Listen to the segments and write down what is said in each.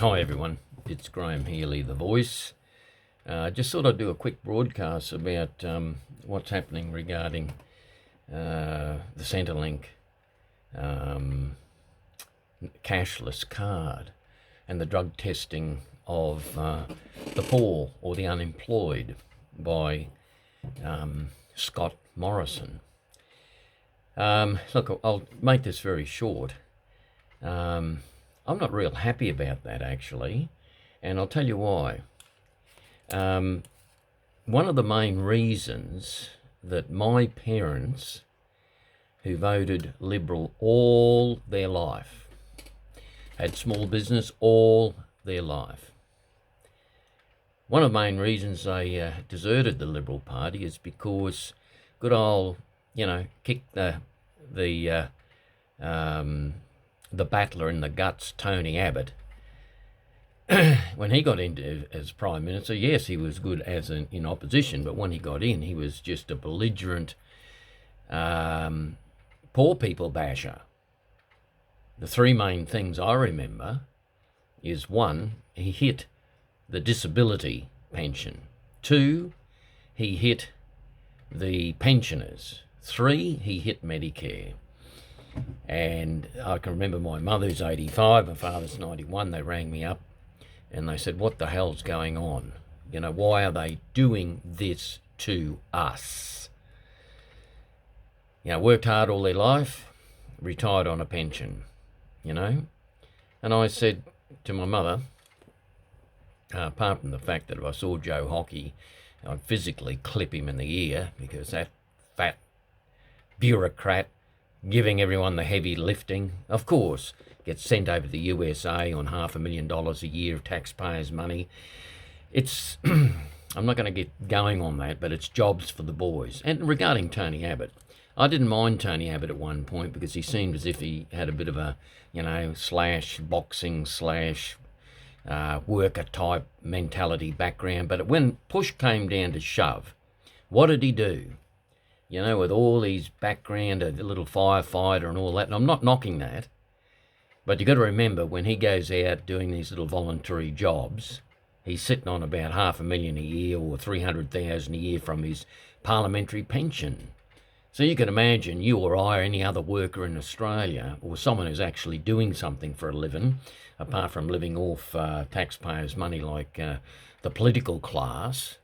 Hi everyone, it's Graham Healy, the voice. Just thought I'd do a quick broadcast about what's happening regarding the Centrelink cashless card and the drug testing of the poor or the unemployed by Scott Morrison. Look, I'll make this very short. I'm not real happy about that, actually, and I'll tell you why. One of the main reasons that my parents, who voted Liberal all their life, had small business all their life, one of the main reasons they deserted the Liberal Party is because good old, kick the battler in the guts, Tony Abbott, when he got into as Prime Minister, yes, he was good in opposition, but when he got in, he was just a belligerent poor people basher. The three main things I remember is, one, he hit the disability pension. Two, he hit the pensioners. Three, he hit Medicare. And I can remember my mother's 85, my father's 91, they rang me up and they said, what the hell's going on? Why are they doing this to us? Worked hard all their life, retired on a pension, And I said to my mother, apart from the fact that if I saw Joe Hockey, I'd physically clip him in the ear because that fat bureaucrat giving everyone the heavy lifting, of course, gets sent over to the USA on $500,000 a year of taxpayers' money. It's, I'm not going to get going on that, but it's jobs for the boys. And regarding Tony Abbott, I didn't mind Tony Abbott at one point because he seemed as if he had a bit of a, slash boxing slash worker type mentality background. But when push came down to shove, what did he do? With all these background, a little firefighter and all that, and I'm not knocking that, but you got to remember when he goes out doing these little voluntary jobs, he's sitting on about $500,000 a year or $300,000 a year from his parliamentary pension. So you can imagine you or I or any other worker in Australia or someone who's actually doing something for a living, apart from living off taxpayers' money like the political class,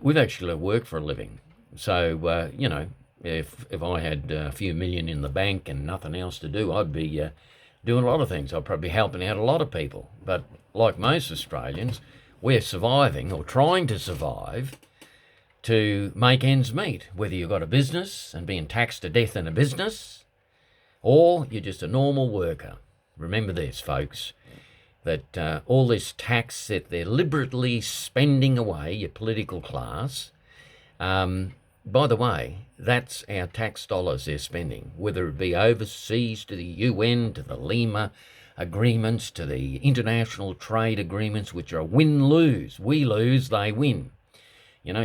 we've actually worked for a living. So, if I had a few million in the bank and nothing else to do, I'd be doing a lot of things. I'd probably be helping out a lot of people. But like most Australians, we're surviving or trying to survive to make ends meet, whether you've got a business and being taxed to death in a business or you're just a normal worker. Remember this, folks, that all this tax that they're deliberately spending away, your political class, by the way, that's our tax dollars they're spending, whether it be overseas to the UN, to the Lima agreements, to the international trade agreements, which are win-lose. We lose, they win.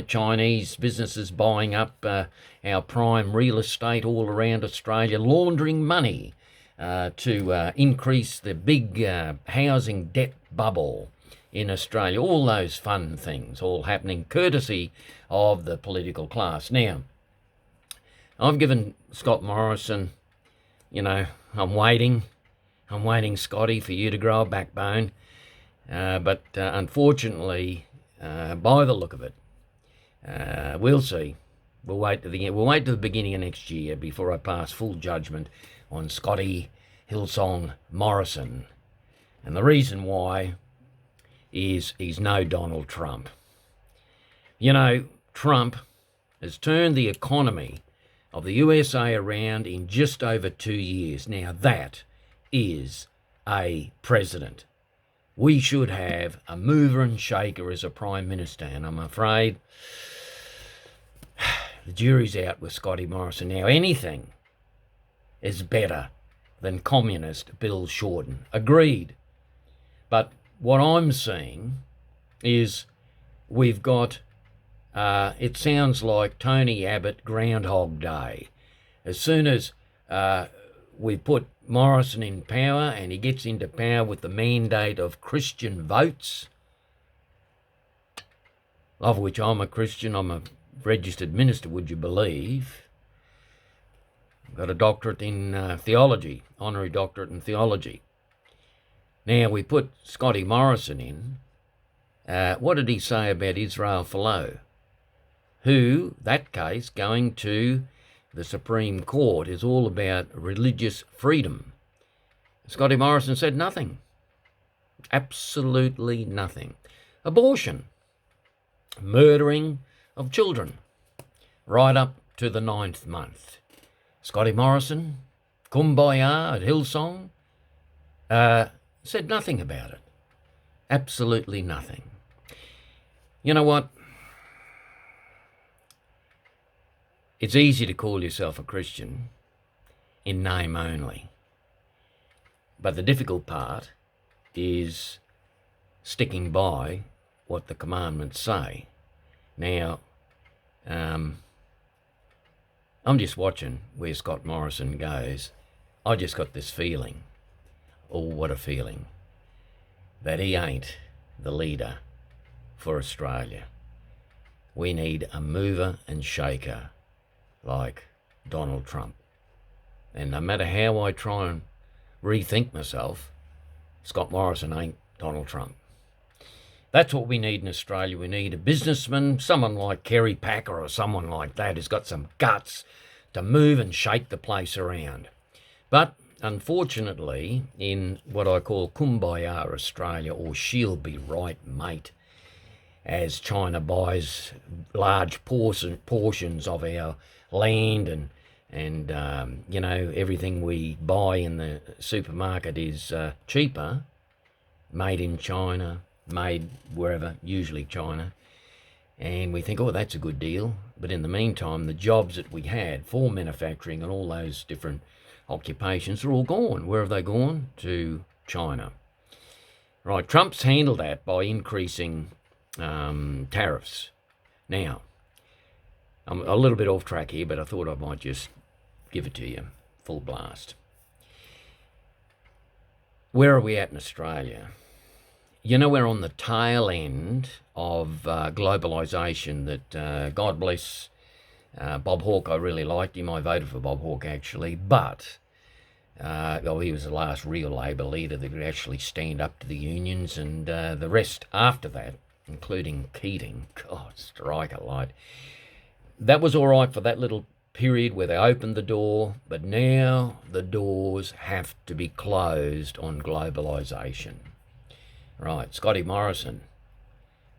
Chinese businesses buying up our prime real estate all around Australia, laundering money to increase the big housing debt bubble in Australia. All those fun things all happening courtesy of the political class. Now, I've given Scott Morrison, I'm waiting, Scotty, for you to grow a backbone. But unfortunately, by the look of it, we'll see. We'll wait to the beginning of next year before I pass full judgment on Scotty Hillsong Morrison. And the reason why is he's no Donald Trump. Trump has turned the economy of the USA around in just over 2 years. Now that is a president. We should have a mover and shaker as a Prime Minister, and I'm afraid the jury's out with Scotty Morrison. Now anything is better than communist Bill Shorten. Agreed. But what I'm seeing is we've got, it sounds like Tony Abbott Groundhog Day. As soon as we put Morrison in power, and he gets into power with the mandate of Christian votes, of which I'm a Christian. I'm a registered minister, would you believe? Got a doctorate in theology, honorary doctorate in theology. Now, we put Scotty Morrison in. What did he say about Israel Folau? Who, that case, going to the Supreme Court is all about religious freedom. Scotty Morrison said nothing. Absolutely nothing. Abortion. Murdering of children. Right up to the 9th month. Scotty Morrison, Kumbaya at Hillsong, said nothing about it. Absolutely nothing. You know what? It's easy to call yourself a Christian in name only. But the difficult part is sticking by what the commandments say. Now, I'm just watching where Scott Morrison goes. I just got this feeling, oh, what a feeling, that he ain't the leader for Australia. We need a mover and shaker like Donald Trump. And no matter how I try and rethink myself, Scott Morrison ain't Donald Trump. That's what we need in Australia. We need a businessman, someone like Kerry Packer or someone like that who's got some guts to move and shake the place around. But unfortunately, in what I call Kumbaya Australia, or she'll be right, mate, as China buys large portions of our land and everything we buy in the supermarket is cheaper, made in China, made wherever, usually China, and we think, oh, that's a good deal. But in the meantime, the jobs that we had for manufacturing and all those different occupations are all gone. Where have they gone? To China. Right, Trump's handled that by increasing tariffs. Now, I'm a little bit off track here, but I thought I might just give it to you, full blast. Where are we at in Australia? You know, we're on the tail end of globalisation that, God bless Bob Hawke. I really liked him. I voted for Bob Hawke, actually. But he was the last real Labor leader that could actually stand up to the unions, and the rest after that, including Keating, God, strike a light. That was all right for that little period where they opened the door, but now the doors have to be closed on globalisation. Right, Scotty Morrison,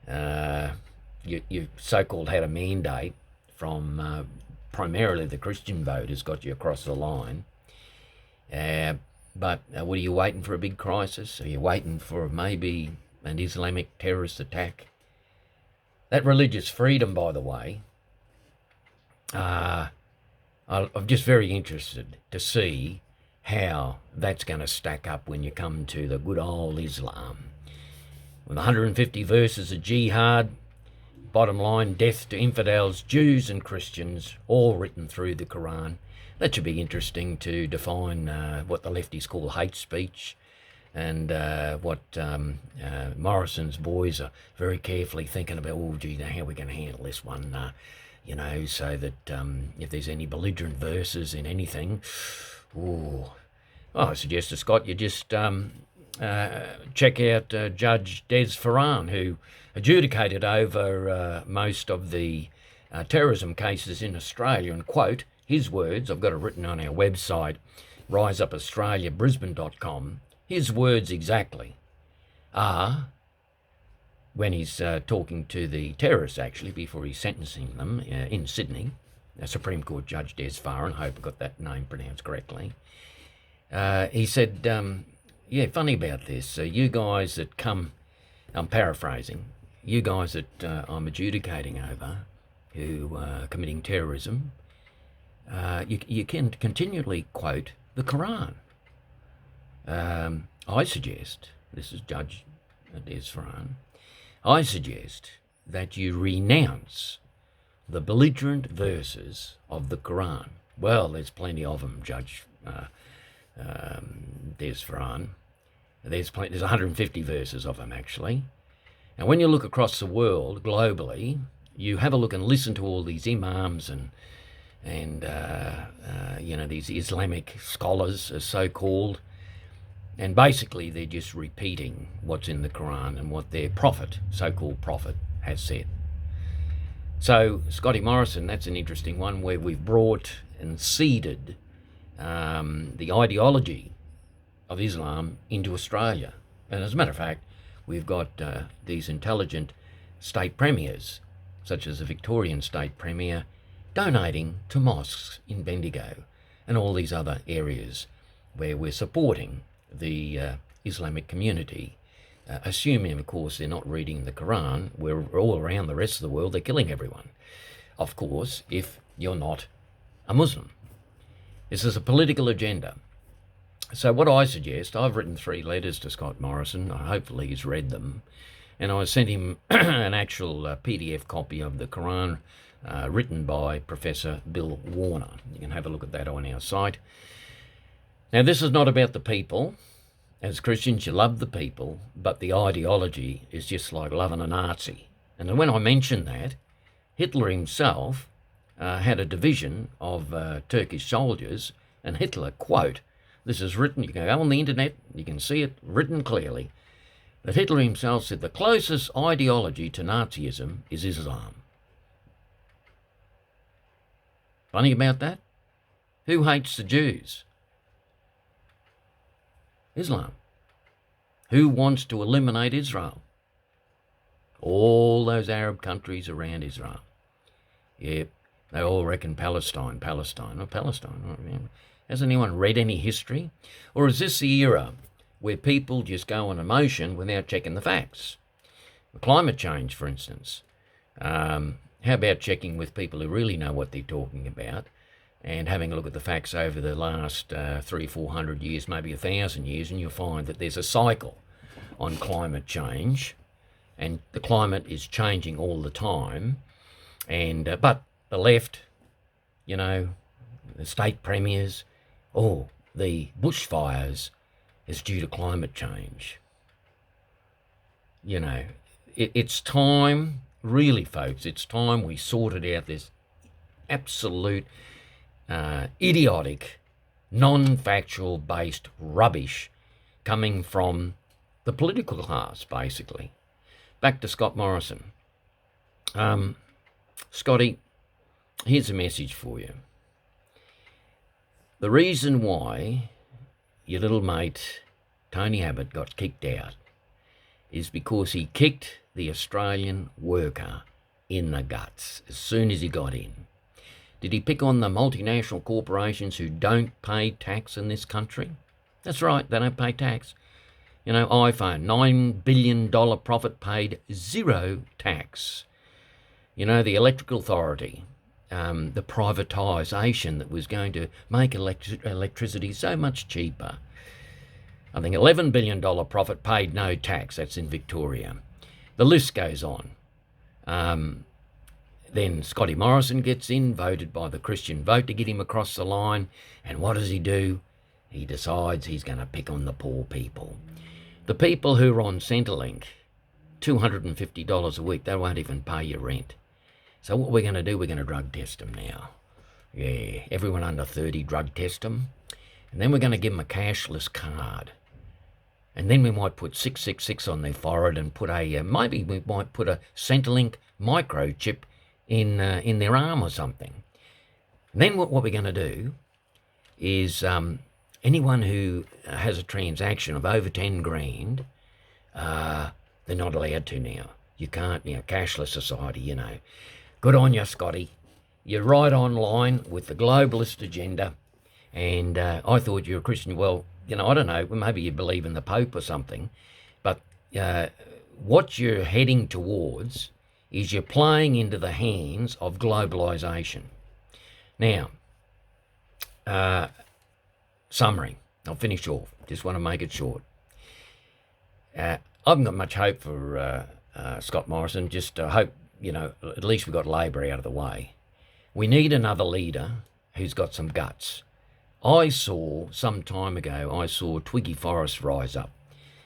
you so-called had a mandate from primarily the Christian voters, got you across the line. But what are you waiting for, a big crisis? Are you waiting for maybe an Islamic terrorist attack? That religious freedom, by the way, I'm just very interested to see how that's going to stack up when you come to the good old Islam. With 150 verses of jihad, bottom line, death to infidels, Jews and Christians, all written through the Quran. That should be interesting to define what the lefties call hate speech, and what Morrison's boys are very carefully thinking about, oh, gee, now how are we going to handle this one, so that if there's any belligerent verses in anything, I suggest to Scott you just check out Judge Des Farran, who adjudicated over most of the terrorism cases in Australia, and quote his words, I've got it written on our website, riseupaustraliabrisbane.com, his words exactly are, when he's talking to the terrorists, actually, before he's sentencing them in Sydney, Supreme Court Judge Des Farran, I hope I got that name pronounced correctly, he said, funny about this, you guys that come, I'm paraphrasing, you guys that I'm adjudicating over who are committing terrorism, you can continually quote the Quran. I suggest, this is Judge Des Farran, I suggest that you renounce the belligerent verses of the Quran. Well, there's plenty of them, Judge Des Varan. There's 150 verses of them, actually. And when you look across the world globally, you have a look and listen to all these imams and these Islamic scholars, as so-called, and basically they're just repeating what's in the Quran and what their prophet, so-called prophet, has said. So Scotty Morrison, that's an interesting one, where we've brought and seeded the ideology of Islam into Australia. And as a matter of fact, we've got these intelligent state premiers, such as the Victorian state premier, donating to mosques in Bendigo and all these other areas where we're supporting the Islamic community, assuming, of course, they're not reading the Quran, where all around the rest of the world they're killing everyone. Of course, if you're not a Muslim. This is a political agenda. So what I suggest, I've written 3 letters to Scott Morrison. Hopefully he's read them. And I sent him an actual PDF copy of the Quran written by Professor Bill Warner. You can have a look at that on our site. Now, this is not about the people. As Christians, you love the people, but the ideology is just like loving a Nazi. And when I mentioned that, Hitler himself had a division of Turkish soldiers, and Hitler, quote, this is written, you can go on the internet, you can see it written clearly, that Hitler himself said the closest ideology to Nazism is Islam. Funny about that? Who hates the Jews? Islam. Who wants to eliminate Israel? All those Arab countries around Israel. Yep, they all reckon Palestine. Has anyone read any history? Or is this the era where people just go on emotion without checking the facts? Climate change, for instance. How about checking with people who really know what they're talking about and having a look at the facts over the last 300-400 years, maybe 1,000 years, and you'll find that there's a cycle on climate change, and the climate is changing all the time. And but the left, the state premiers, the bushfires is due to climate change. It's time, really, folks, it's time we sorted out this absolute idiotic, non-factual based rubbish coming from the political class, basically. Back to Scott Morrison. Scotty, here's a message for you. The reason why your little mate Tony Abbott got kicked out is because he kicked the Australian worker in the guts as soon as he got in. Did he pick on the multinational corporations who don't pay tax in this country? That's right, they don't pay tax. iPhone, $9 billion profit, paid 0 tax. The Electrical Authority, the privatisation that was going to make electricity so much cheaper. I think $11 billion profit, paid no tax. That's in Victoria. The list goes on. Then Scotty Morrison gets in, voted by the Christian vote to get him across the line. And what does he do? He decides he's going to pick on the poor people. The people who are on Centrelink, $250 a week, they won't even pay your rent. So what we're going to do, we're going to drug test them now. Yeah, everyone under 30, drug test them. And then we're going to give them a cashless card. And then we might put 666 on their forehead and put maybe we might put a Centrelink microchip in their arm or something. And then what we're going to do is anyone who has a transaction of over 10 grand, they're not allowed to now. You can't, cashless society, Good on you, Scotty. You're right on line with the globalist agenda. And I thought you were a Christian. Well, I don't know, maybe you believe in the Pope or something. But what you're heading towards is you're playing into the hands of globalisation. Now, summary. I'll finish off. Just want to make it short. I haven't got much hope for Scott Morrison. Just hope, at least we got Labor out of the way. We need another leader who's got some guts. I saw some time ago, I saw Twiggy Forrest rise up.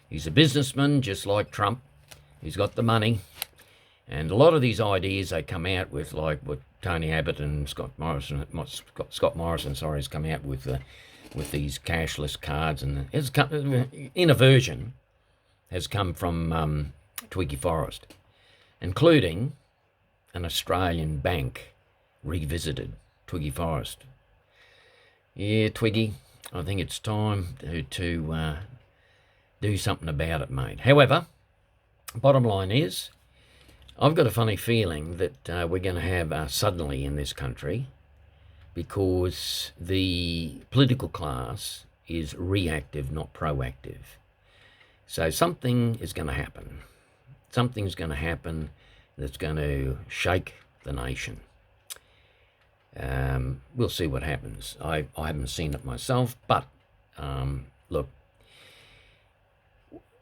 He's a businessman just like Trump. He's got the money. And a lot of these ideas they come out with, like what Tony Abbott and Scott Morrison has come out with these cashless cards, and in a version has come from Twiggy Forrest, including an Australian bank revisited Twiggy Forrest. Yeah, Twiggy, I think it's time to do something about it, mate. However, bottom line is, I've got a funny feeling that we're going to have suddenly in this country, because the political class is reactive, not proactive. So something is going to happen. Something's going to happen that's going to shake the nation. We'll see what happens. I haven't seen it myself, but look,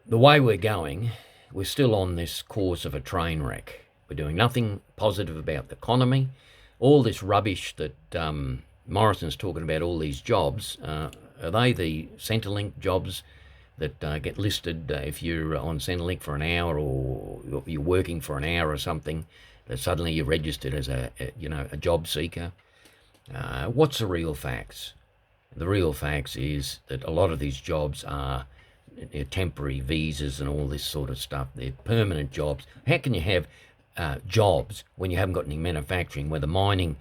the way we're going, we're still on this course of a train wreck. We're doing nothing positive about the economy. All this rubbish that Morrison's talking about, all these jobs, are they the Centrelink jobs that get listed if you're on Centrelink for an hour, or you're working for an hour or something, that suddenly you're registered as a job seeker? What's the real facts? The real facts is that a lot of these jobs are temporary visas and all this sort of stuff. They're permanent jobs. How can you have jobs when you haven't got any manufacturing, where the mining,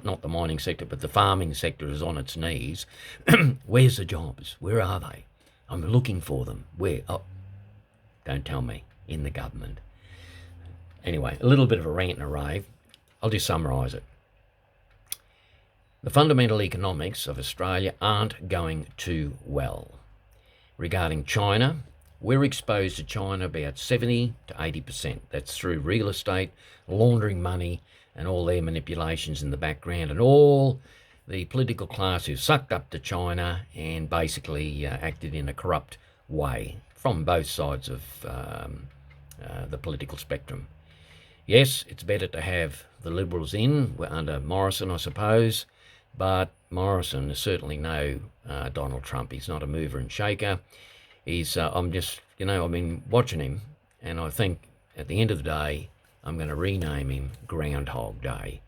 not the mining sector, but the farming sector is on its knees? Where's the jobs? Where are they? I'm looking for them. Where? Oh, don't tell me. In the government. Anyway, a little bit of a rant and a rave. I'll just summarise it. The fundamental economics of Australia aren't going too well. Regarding China, we're exposed to China about 70 to 80%. That's through real estate, laundering money, and all their manipulations in the background, and all the political class who sucked up to China and basically acted in a corrupt way from both sides of the political spectrum. Yes, it's better to have the Liberals in under Morrison, I suppose, but Morrison is certainly no Donald Trump. He's not a mover and shaker. He's, I've been watching him, and I think at the end of the day, I'm going to rename him Groundhog Day.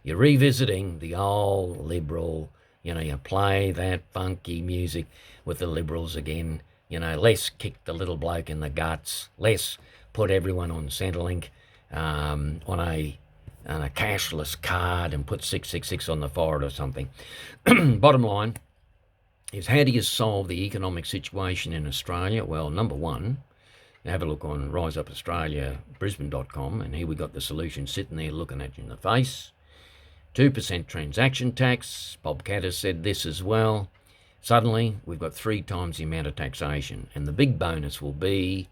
You're revisiting the old Liberal, you play that funky music with the Liberals again. Let's kick the little bloke in the guts. Let's put everyone on Centrelink on a cashless card and put 666 on the forehead or something. Bottom line is, how do you solve the economic situation in Australia? Well, number one, have a look on riseupaustralia.brisbane.com, and here we got the solution sitting there looking at you in the face. 2% transaction tax. Bob Katter said this as well. Suddenly, we've got 3 times the amount of taxation. And the big bonus will be,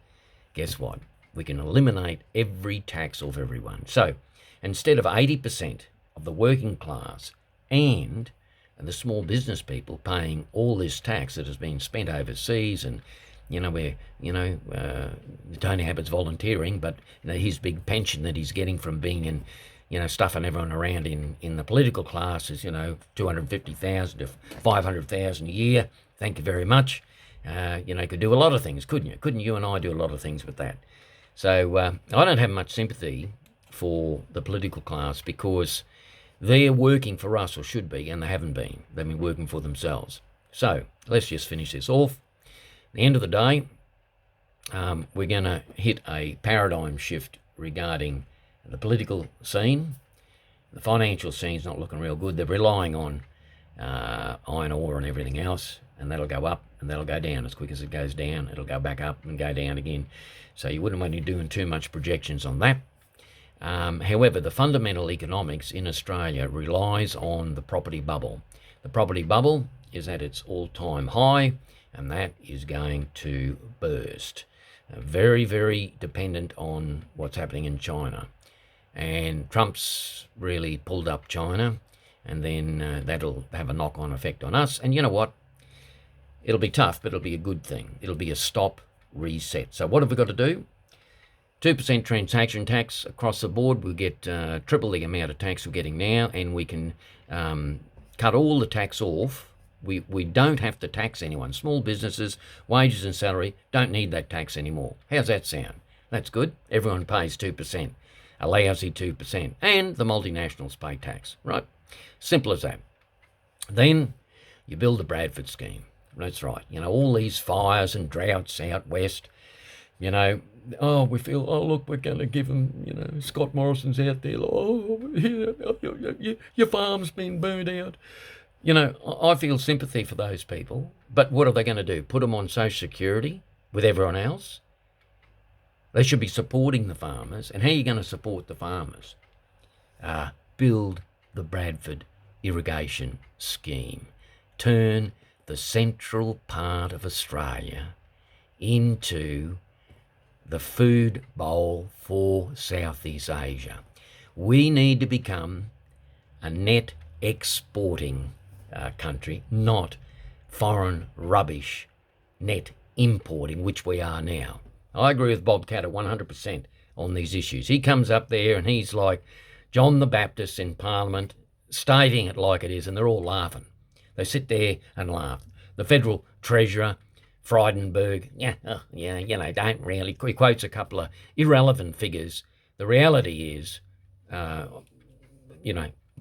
guess what? We can eliminate every tax off everyone. So, instead of 80% of the working class and the small business people paying all this tax that has been spent overseas, and Tony Abbott's volunteering, but his big pension that he's getting from being in, stuffing everyone around in the political class is, 250,000 to 500,000 a year. Thank you very much. Could do a lot of things, couldn't you? Couldn't you and I do a lot of things with that? So I don't have much sympathy for the political class, because they're working for us, or should be, and they haven't been. They've been working for themselves. So let's just finish this off. At the end of the day, we're going to hit a paradigm shift regarding the political scene. The financial scene's not looking real good. They're relying on iron ore and everything else, and that'll go up and that'll go down. As quick as it goes down, it'll go back up and go down again. So you wouldn't want to be doing too much projections on that. However, the fundamental economics in Australia relies on the property bubble. The property bubble is at its all-time high, and that is going to burst. Very, very dependent on what's happening in China. And Trump's really pulled up China, and then that'll have a knock-on effect on us. And you know what? It'll be tough, but it'll be a good thing. It'll be a stop reset. So what have we got to do? 2% transaction tax across the board. We'll get triple the amount of tax we're getting now, and we can cut all the tax off We don't have to tax anyone. Small businesses, wages and salary, don't need that tax anymore. How's that sound? That's good. Everyone pays 2%, a lousy 2%, and the multinationals pay tax, right? Simple as that. Then you build the Bradford scheme. That's right. All these fires and droughts out west, we feel, look, we're going to give them, Scott Morrison's out there, your farm's been burned out. I feel sympathy for those people, but what are they going to do? Put them on Social Security with everyone else? They should be supporting the farmers. And how are you going to support the farmers? Build the Bradford irrigation scheme. Turn the central part of Australia into the food bowl for Southeast Asia. We need to become a net exporting country, not foreign rubbish net importing, which we are now. I agree with Bob Katter 100% on these issues. He comes up there and he's like John the Baptist in Parliament, stating it like it is, and they're all laughing. They sit there and laugh. The Federal Treasurer, Frydenberg, don't really. He quotes a couple of irrelevant figures. The reality is,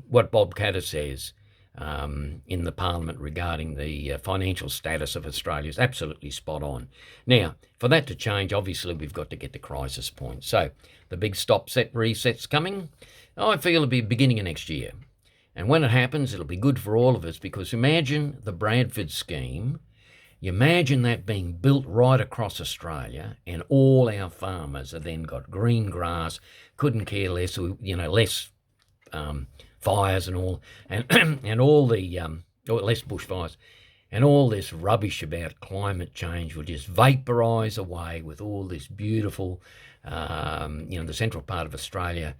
what Bob Katter says in the Parliament regarding the financial status of Australia is absolutely spot on. Now, for that to change, obviously we've got to get to crisis point. So the big stop-set reset's coming. I feel it'll be beginning of next year. And when it happens, it'll be good for all of us, because imagine the Bradford scheme. You imagine that being built right across Australia, and all our farmers have then got green grass, couldn't care less, less fires and all, and all the less bushfires, and all this rubbish about climate change will just vaporise away with all this beautiful, the central part of Australia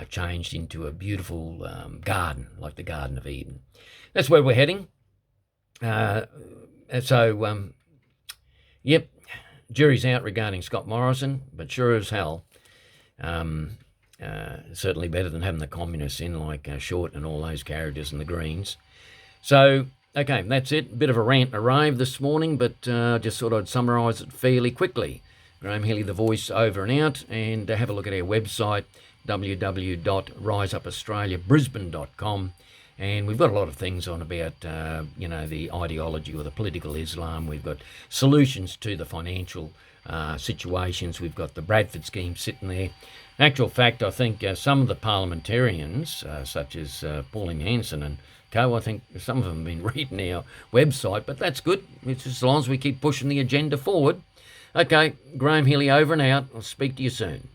changed into a beautiful garden, like the Garden of Eden. That's where we're heading. Jury's out regarding Scott Morrison, but sure as hell, certainly better than having the communists in like Short and all those characters and the Greens. So, okay, that's it. Bit of a rant and a rave this morning, but just thought I'd summarise it fairly quickly. Graham Healy, the voice, over and out, and have a look at our website, www.riseupaustraliabrisbane.com. And we've got a lot of things on about, the ideology or the political Islam. We've got solutions to the financial situations. We've got the Bradford scheme sitting there. In actual fact, I think some of the parliamentarians, such as Pauline Hanson and co, I think some of them have been reading our website, but that's good. It's as long as we keep pushing the agenda forward. Okay, Graham Healy over and out. I'll speak to you soon.